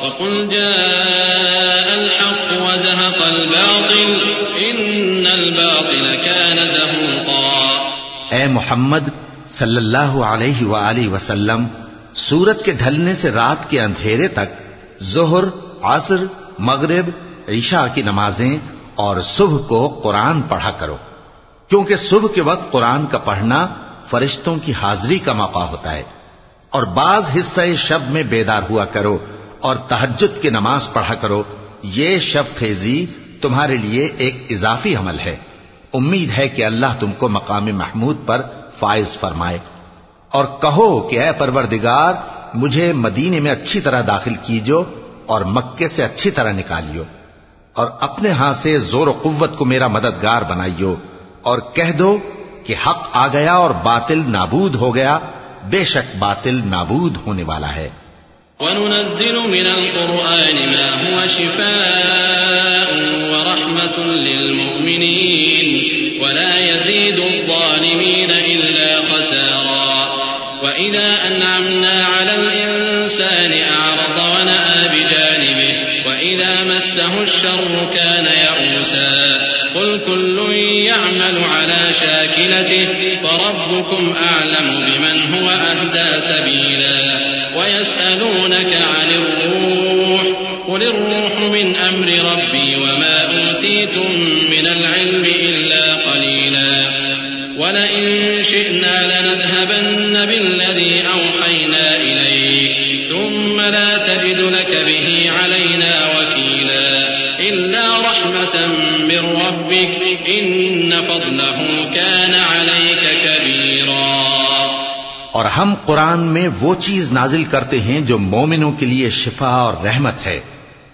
وقل جاء الحق وزهق الباطل إن الباطل كان زهوقا. اے محمد صلی اللہ علیہ وآلہ وسلم، سورج کے ڈھلنے سے رات کے اندھیرے تک ظہر، عصر، مغرب، عشاء کی نمازیں اور صبح کو قرآن پڑھا کرو، کیونکہ صبح کے وقت قرآن کا پڑھنا فرشتوں کی حاضری کا موقع ہوتا ہے. اور بعض حصہ شب میں بیدار ہوا کرو اور تہجد کی نماز پڑھا کرو. یہ شب خیزی تمہارے لیے ایک اضافی عمل ہے. امید ہے کہ اللہ تم کو مقام محمود پر فائز فرمائے. اور کہو کہ اے پروردگار، مجھے مدینے میں اچھی طرح داخل کیجو اور مکے سے اچھی طرح نکالیو، اور اپنے ہاں سے زور و قوت کو میرا مددگار بنائیو، اور کہہ دو کہ حق آ گیا اور باطل نابود ہو گیا، بے شک باطل نابود ہونے والا ہے. وَنُنَزِّلُ مِنَ الْقُرْآنِ مَا هُوَ شِفَاءٌ وَرَحْمَةٌ لِّلْمُؤْمِنِينَ وَلَا يَزِيدُ الظَّالِمِينَ إِلَّا خَسَارًا. وَإِذَا أَنْعَمْنَا عَلَى الْإِنسَانِ أَعْرَضَ وَنَأَىٰ بِجَانِبِهِ وَإِذَا مَسَّهُ الشَّرُّ كَانَ يَئُوسًا. قُلْ كُلٌّ يَعْمَلُ عَلَى شَاكِلَتِهِ فَرَبُّكُمْ أَعْلَمُ بِمَنْ هُوَ أَهْدَىٰ سَبِيلًا. وَيَسْأَلُونَكَ عَنِ الرُّوحِ قُلِ الرُّوحُ مِنْ أَمْرِ رَبِّي وَمَا أُوتِيتُم مِّنَ الْعِلْمِ إِلَّا قَلِيلًا. وَلَئِن شِئْنَا لَنَذْهَبَنَّ بِالَّذِي أَوْحَيْنَا إِلَيْكَ ثُمَّ لَا تَجِدُ لَكَ بِهِ عَلَيْنَا وَكِيلًا إِلَّا رَحْمَةً مِّن رَّبِّكَ إِنَّ فَضْلَهُ كَانَ عَلَيْكَ كَبِيرًا. اور ہم قرآن میں وہ چیز نازل کرتے ہیں جو مومنوں کے لیے شفا اور رحمت ہے،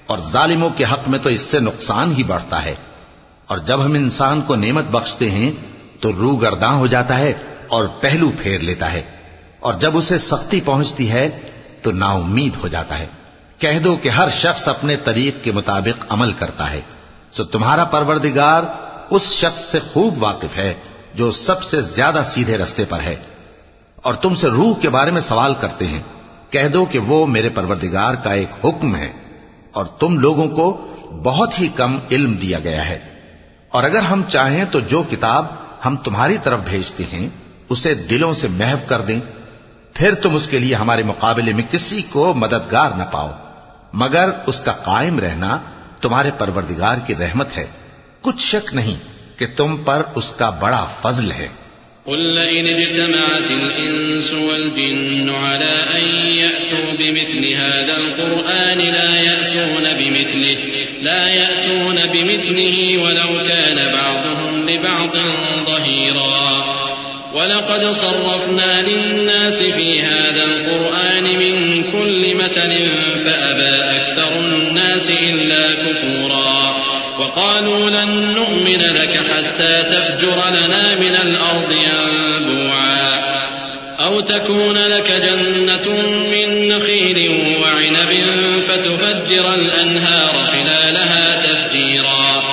اور ظالموں کے حق میں تو اس سے نقصان ہی بڑھتا ہے. اور جب ہم انسان کو نعمت بخشتے ہیں تو روح گرداں ہو جاتا ہے اور پہلو پھیر لیتا ہے، اور جب اسے سختی پہنچتی ہے تو نا امید ہو جاتا ہے. کہہ دو کہ ہر شخص اپنے طریق کے مطابق عمل کرتا ہے، سو تمہارا پروردگار اس شخص سے خوب واقف ہے جو سب سے زیادہ سیدھے رستے پر ہے. اور تم سے روح کے بارے میں سوال کرتے ہیں، کہہ دو کہ وہ میرے پروردگار کا ایک حکم ہے، اور تم لوگوں کو بہت ہی کم علم دیا گیا ہے. اور اگر ہم چاہیں تو جو کتاب ہم تمہاری طرف بھیجتے ہیں اسے دلوں سے محو کر دیں، پھر تم اس کے لیے ہمارے مقابلے میں کسی کو مددگار نہ پاؤ. مگر اس کا قائم رہنا تمہارے پروردگار کی رحمت ہے، کچھ شک نہیں کہ تم پر اس کا بڑا فضل ہے۔ قل لئن اجتمعت الإنس والجن على أن يأتوا بمثل هذا القرآن لا يأتون بمثله ولو كان بعضهم لبعض ظهيرا ولقد صرفنا للناس في هذا القرآن من كل مثل فأبى أكثر الناس إلا كفورا وقالوا لن نؤمن لك حتى تفجر لنا من الأرض ينبوعا أو تكون لك جنة من نخيل وعنب فتفجر الأنهار خلالها تفجيرا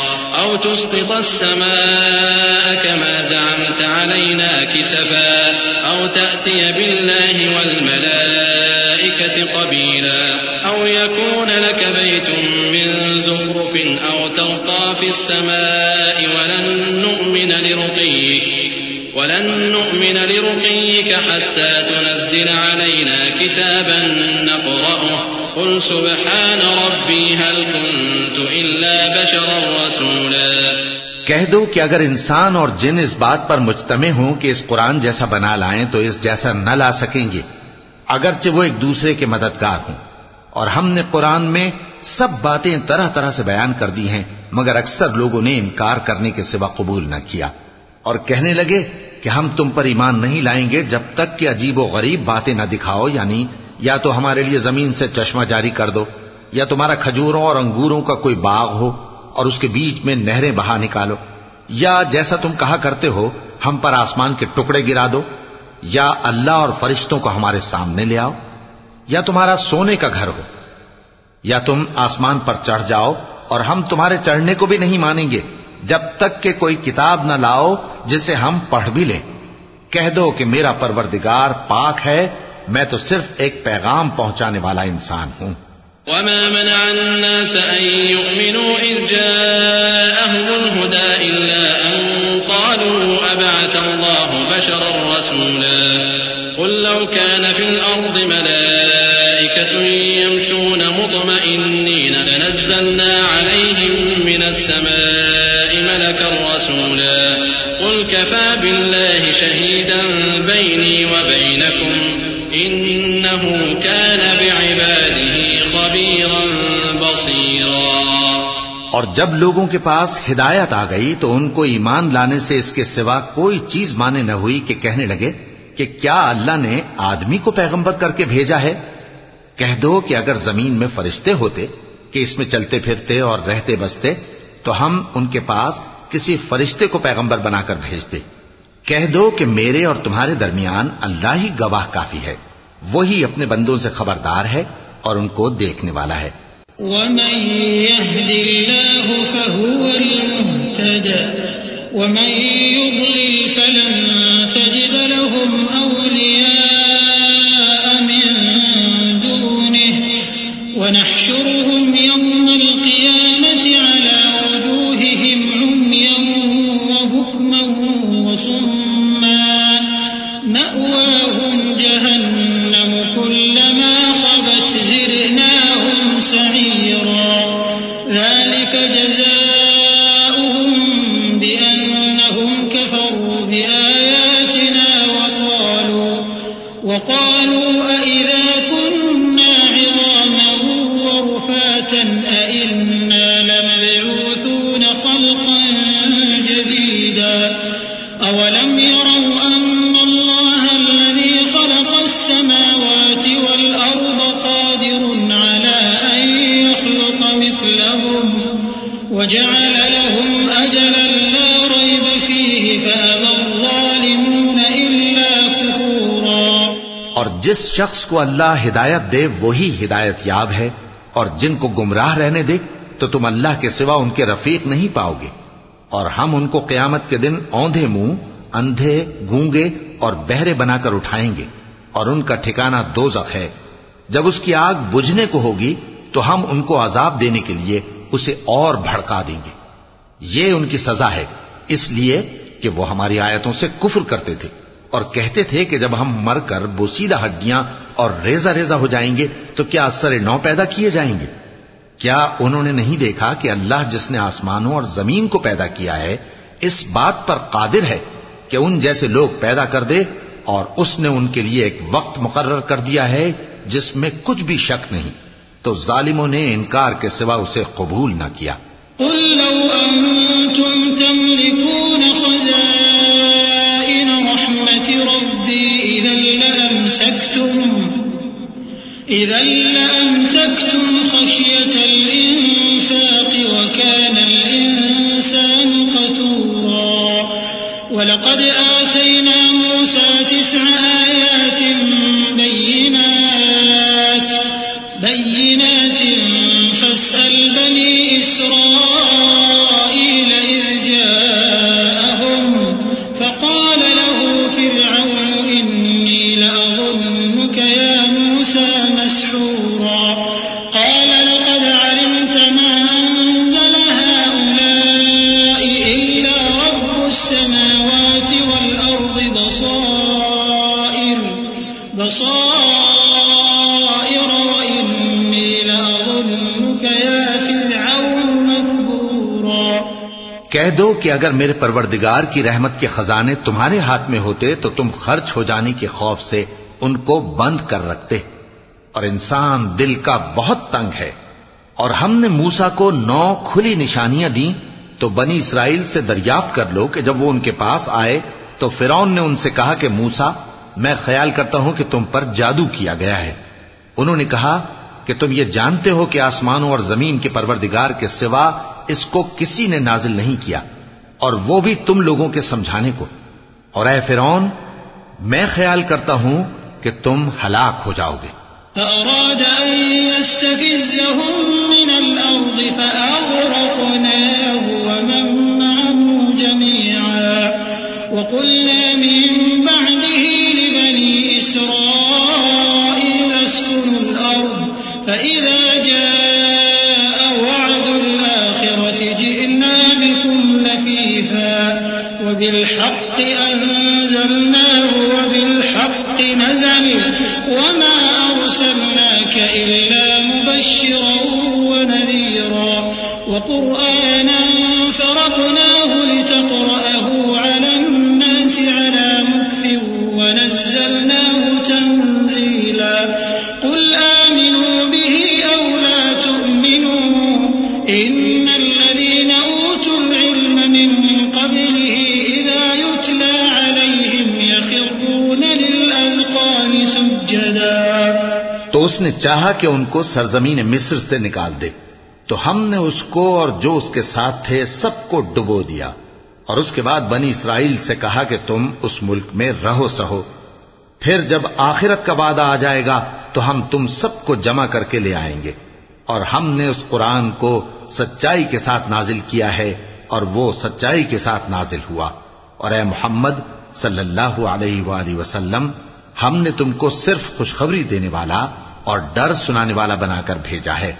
أو تسقط السماء كما زعمت علينا كسفا أو تأتي بالله والملائكة قبيلا أو يكون لك بيت من زخرف أو ترقى في السماء ولن نؤمن لرقيك حتى تنزل علينا كتابا نقرأه قل سبحان ربي هل كنت إلا بشرا رسولا۔ کہہ دو کہ اگر انسان اور جن اس بات پر مجتمع ہوں کہ اس قرآن جیسا بنا لائیں تو اس جیسا نہ لا سکیں گے، اگرچہ وہ ایک دوسرے کے مددگار ہوں۔ اور ہم نے قرآن میں سب باتیں طرح طرح سے بیان کر دی ہیں، مگر اکثر لوگوں نے انکار کرنے کے سوا قبول نہ کیا، اور کہنے لگے کہ ہم تم پر ایمان نہیں لائیں گے جب تک کہ عجیب و غریب باتیں نہ دکھاؤ، یعنی یا تو ہمارے لیے زمین سے چشمہ جاری کر دو، یا تمہارا کھجوروں اور انگوروں کا کوئی باغ ہو اور اس کے بیچ میں نہریں بہا نکالو، یا جیسا تم کہا کرتے ہو ہم پر آسمان کے ٹکڑے گرا دو، یا اللہ اور فرشتوں کو ہمارے سامنے لے آؤ، یا تمہارا سونے کا گھر ہو، یا تم آسمان پر چڑھ جاؤ اور ہم تمہارے چڑھنے کو بھی نہیں مانیں گے جب تک کہ کوئی کتاب نہ لاؤ جسے ہم پڑھ بھی لیں۔ کہہ دو کہ میرا پروردگار پاک ہے، میں تو صرف ایک پیغام پہنچانے والا انسان ہوں۔ وما منع الناس أن يؤمنوا إذ جاءهم الهدى إلا أن قالوا أبعث الله بشرا رسولا قل لو كان في الأرض ملائكة يمشون مطمئنين لنزلنا عليهم من السماء ملكا رسولا قل كفى بالله شهيدا بيني وبينكم إنه كان بعباده خبيرا بصيرا۔ اور جب لوگوں کے پاس ہدایت آ گئی تو ان کو ایمان لانے سے اس کے سوا کوئی چیز مانے نہ ہوئی کہ کہنے لگے کہ کیا اللہ نے آدمی کو پیغمبر کر کے بھیجا ہے؟ کہہ دو کہ اگر زمین میں فرشتے ہوتے کہ اس میں چلتے پھرتے اور رہتے بستے تو ہم ان کے پاس کسی فرشتے کو پیغمبر بنا کر بھیجتے۔ کہہ دو کہ میرے اور تمہارے درمیان اللہ ہی گواہ کافی ہے، وہی اپنے بندوں سے خبردار ہے اور ان کو دیکھنے والا ہے۔ ومن يهد الله فهو المهتد ومن يضلل فلن تجد لهم أولياء من دونه ونحشرهم يوم القيامة على وجوههم عميا وبكما وصما مأواهم جهنم كلما خبت زدناهم سعيرا ذلك جزاؤهم بأنهم كفروا بآياتنا وقالوا أئذا كنا عظاما ورفاتا أئنا لمبعوثون خلقا جديدا أولم يروا أن الله الذي خلق السماوات والأرض قادر على أن يخلق مثلهم وجعل لهم أجلا لا ريب فيه فأبى الظالمون إلا كفورا۔ اور جس شخص کو اللہ ہدایت دے وہی ہدایت یاب ہے، اور جن کو گمراہ رہنے دے تو تم اللہ کے سوا ان کے رفیق نہیں پاؤ گے۔ اور ہم ان کو قیامت کے دن اوندھے منہ، اندھے، گونگے اور بہرے بنا کر اٹھائیں گے، اور ان کا ٹھکانہ دوزخ ہے۔ جب اس کی آگ بجھنے کو ہوگی تو ہم ان کو عذاب دینے کے لیے اسے اور بھڑکا دیں گے۔ یہ ان کی سزا ہے، اس لیے کہ وہ ہماری آیتوں سے کفر کرتے تھے، اور کہتے تھے کہ جب ہم مر کر بوسیدہ ہڈیاں اور ریزہ ریزہ ہو جائیں گے تو کیا اثر نو پیدا کیے جائیں گے؟ کیا انہوں نے نہیں دیکھا کہ اللہ جس نے آسمانوں اور زمین کو پیدا کیا ہے اس بات پر قادر ہے کہ ان جیسے لوگ پیدا کر دے، اور اس نے ان کے لیے ایک وقت مقرر کر دیا ہے جس میں کچھ بھی شک نہیں، تو ظالموں نے انکار کے سوا اسے قبول نہ کیا۔ قل لو أنتم تملكون خزائن رحمة ربي إذا لأمسكتم خشية الإنفاق وكان الإنسان قتورا ولقد آتينا موسى 9 آيات بينات فاسأل بني إسرائيل إذ جاءهم فقال له فرعون إني لأظنك يا موسى مسحورا قال لقد علمت ما أنزل هؤلاء إلا رب السماوات والأرض بصائر وإني لأظنك يا فرعون مثبورا۔ کہہ دو کہ اگر میرے پروردگار کی رحمت کے خزانے تمہارے ہاتھ میں ہوتے تو تم خرچ ہو جانے کے خوف سے ان کو بند کر رکھتے، اور انسان دل کا بہت تنگ ہے۔ اور ہم نے موسیٰ کو 9 کھلی نشانیاں دیں، تو بنی اسرائیل سے دریافت کر لو کہ جب وہ ان کے پاس آئے تو فرعون نے ان سے کہا کہ موسیٰ میں خیال کرتا ہوں کہ تم پر جادو کیا گیا ہے۔ انہوں نے کہا کہ تم یہ جانتے ہو کہ آسمانوں اور زمین کے پروردگار کے سوا اس کو کسی نے نازل نہیں کیا، اور وہ بھی تم لوگوں کے سمجھانے کو، اور اے فرعون میں خیال کرتا ہوں کہ تم ہلاک ہو جاؤ گے۔ فأراد أن يستفزهم من الأرض فأغرقناه ومن معه جميعا وقلنا من بعده لبني إسرائيل اسكنوا الأرض فإذا جاء وعد الآخرة جئنا بكم لفيفا وبالحق أنزلناه وبالحق نزل وما أرسلناك إلا مبشرا ونذيرا وقرآنا فرقناه لتقرأه على الناس على مكث ونزلناه تنزيلا قل آمنوا به أو لا تؤمنوا إن الذين أوتوا العلم من قبله إذا يتلى عليهم يخرون للأذقان سجدا۔ تو اس نے چاہا کہ ان کو سرزمین مصر سے نکال دے، تو ہم نے اس کو اور جو اس کے ساتھ تھے سب کو ڈبو دیا، اور اس کے بعد بنی اسرائیل سے کہا کہ تم اس ملک میں رہو سہو، پھر جب آخرت کا وعدہ آ جائے گا تو ہم تم سب کو جمع کر کے لے آئیں گے۔ اور ہم نے اس قرآن کو سچائی کے ساتھ نازل کیا ہے، اور وہ سچائی کے ساتھ نازل ہوا۔ اور اے محمد صلی اللہ علیہ وآلہ وسلم ہم نے تم کو صرف خوشخبری دینے والا اور ڈر سنانے والا بنا کر بھیجا ہے،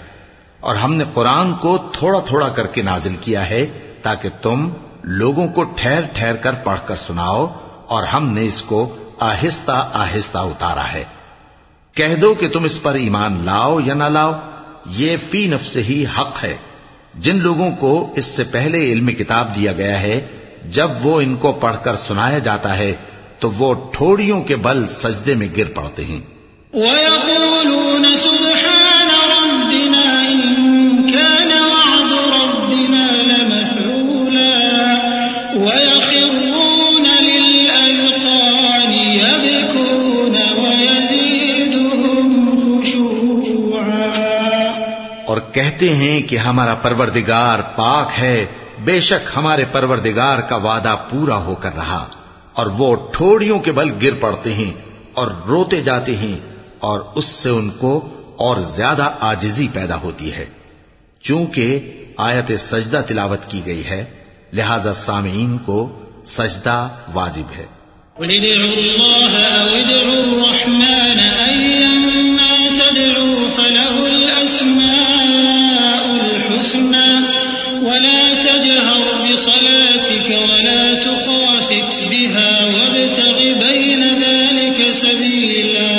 اور ہم نے قرآن کو تھوڑا تھوڑا کر کے نازل کیا ہے تاکہ تم لوگوں کو ٹھہر ٹھہر کر پڑھ کر سناؤ، اور ہم نے اس کو آہستہ آہستہ اتارا ہے۔ کہہ دو کہ تم اس پر ایمان لاؤ یا نہ لاؤ، یہ فی نفس ہی حق ہے۔ جن لوگوں کو اس سے پہلے علم کتاب دیا گیا ہے جب وہ ان کو پڑھ کر سنایا جاتا ہے تو وہ ٹھوڑیوں کے بل سجدے میں گر پڑتے ہیں۔ وَيَقُولُونَ سُبْحَانَ رَبِّنَا إِن كَانَ وَعْدُ رَبِّنَا لَمَفْعُولًا وَيَخِرُّونَ لِلْأَذْقَانِ يَبْكُونَ وَيَزِيدُهُمْ خُشُوعًا۔ اور کہتے ہیں کہ ہمارا پروردگار پاک ہے، بے شک ہمارے پروردگار کا وعدہ پورا ہو کر رہا، اور وہ ٹھوڑیوں کے بل گر پڑتے ہیں اور روتے جاتے ہیں، اور اس سے ان کو اور زیادہ عاجزی پیدا ہوتی ہے۔ چونکہ آیت سجدہ تلاوت کی گئی ہے لہذا سامعین کو سجدہ واجب ہے۔ قل ادعوا الله أو ادعوا الرحمن أيما تدعوا فله الأسماء الحسنى ولا تجهر بصلاتك ولا تخافت بها وابتغ بين ذلك سبيلا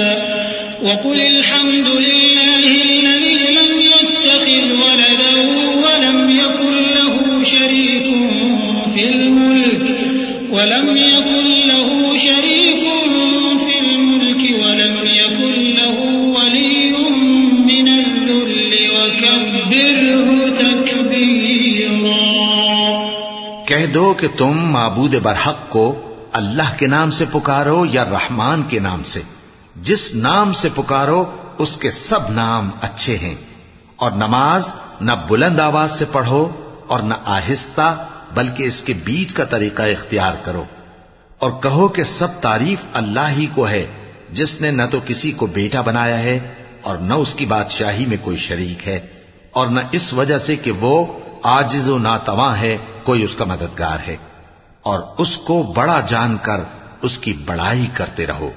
وقل الحمد لله الذي لم يتخذ ولدا ولم يكن له شريك في الملك ولم يكن له ولي من الذل وكبره تكبيرا. کہہ دو کہ تم معبود برحق کو اللہ کے نام سے پکارو یا رحمان کے نام سے. جس نام سے پکارو اس کے سب نام اچھے ہیں. اور نماز نہ بلند آواز سے پڑھو اور نہ آہستہ، بلکہ اس کے بیچ کا طریقہ اختیار کرو. اور کہو کہ سب تعریف اللہ ہی کو ہے، جس نے نہ تو کسی کو بیٹا بنایا ہے اور نہ اس کی بادشاہی میں کوئی شریک ہے، اور نہ اس وجہ سے کہ وہ عاجز و ناتواں ہے کوئی اس کا مددگار ہے. اور اس کو بڑا جان کر اس کی بڑائی کرتے رہو.